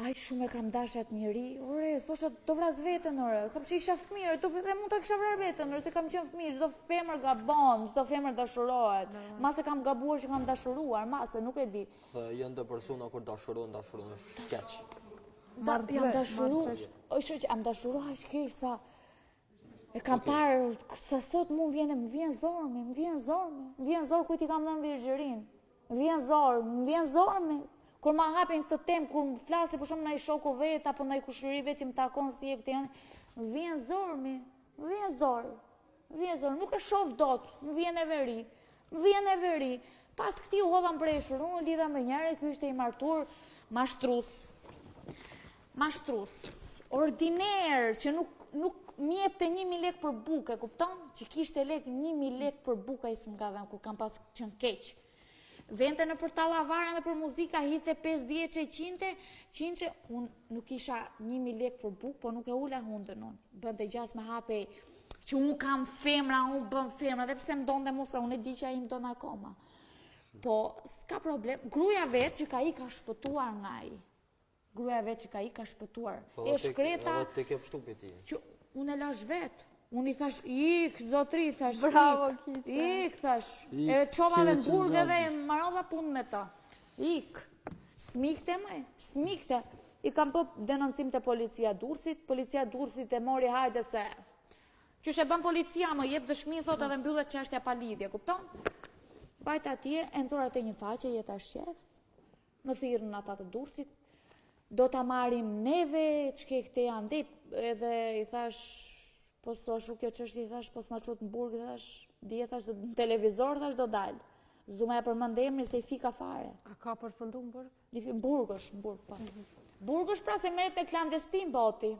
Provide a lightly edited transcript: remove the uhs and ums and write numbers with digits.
Aj shumë e kam dashat njëri, ore, thosha do vras vetën, ore, kam që isha fëmijë, dhe mund të kisha vrar vetën, ore, se kam qenë fëmijë, çdo femër gabon, çdo femër dashurohet. Mase kam gabuar që kam dashuruar, mase, nuk e di. Dhe janë dhe persona kur dashuron shkeq. Jam dashuruar, jam dashuruar aq keq sa e kam parë, sa sot mu më vjen zorë kujt i kam dhënë virgjërin. Më vjen zorë. Kur ma hapin këtë temë, kur më flasi për shumë në i shoku vetë, apo në i kushëri vetë që më takon si e këtë janë, më vjen zorë, nuk e shoh dot, më vjen e veri. Pas këti u hodha mbreshur, unë lidha me njëre, kjo ishte i martur, mashtrus, ordiner, që nuk mjep të 1.000 lek për buke, kupton? Që kishte 1.000 lek për buka i së mga dhe kur kam pas qënë keqë. Vente në për tallavarën dhe për muzika, hite 50 që i qinte, unë nuk isha 1.000 lek për buk, po nuk e ula hundën unë. Bënte gjas me hape që unë kam femra, unë bëm femra, dhe pse më donde musa, unë e di që a i më donë akoma. Po, s'ka problem, gruja vetë që ka i ka shpëtuar nga i. E shkreta, Edhe te ke pështupi ti. që unë e lash vetë. Unë i thash, zotri, thash, Bravo, Kise. thash, e qova dhe në burg edhe marova punë me ta. Smikte. I kam po denoncim të policia Durrësit e mori hajde se, që shë bën policia më jep dëshmi, thot edhe mbyllet çështja pa lidhje, kupton? Bajta atje, e në thura të një faqe, jeta shqef, më thirrën ata të Durrësit, do ta marrim neve, ç'ke këte janë dit, edhe i thash, po së shu kjo qështje, thash, po s'ma qut në burg, thash, dje, thash, në televizor, thash, do dalë. Zuma e përmend emrin se i fika fare. A ka përfundu në burg? Në burg, po. Burg është pra se merret me klandestin boti.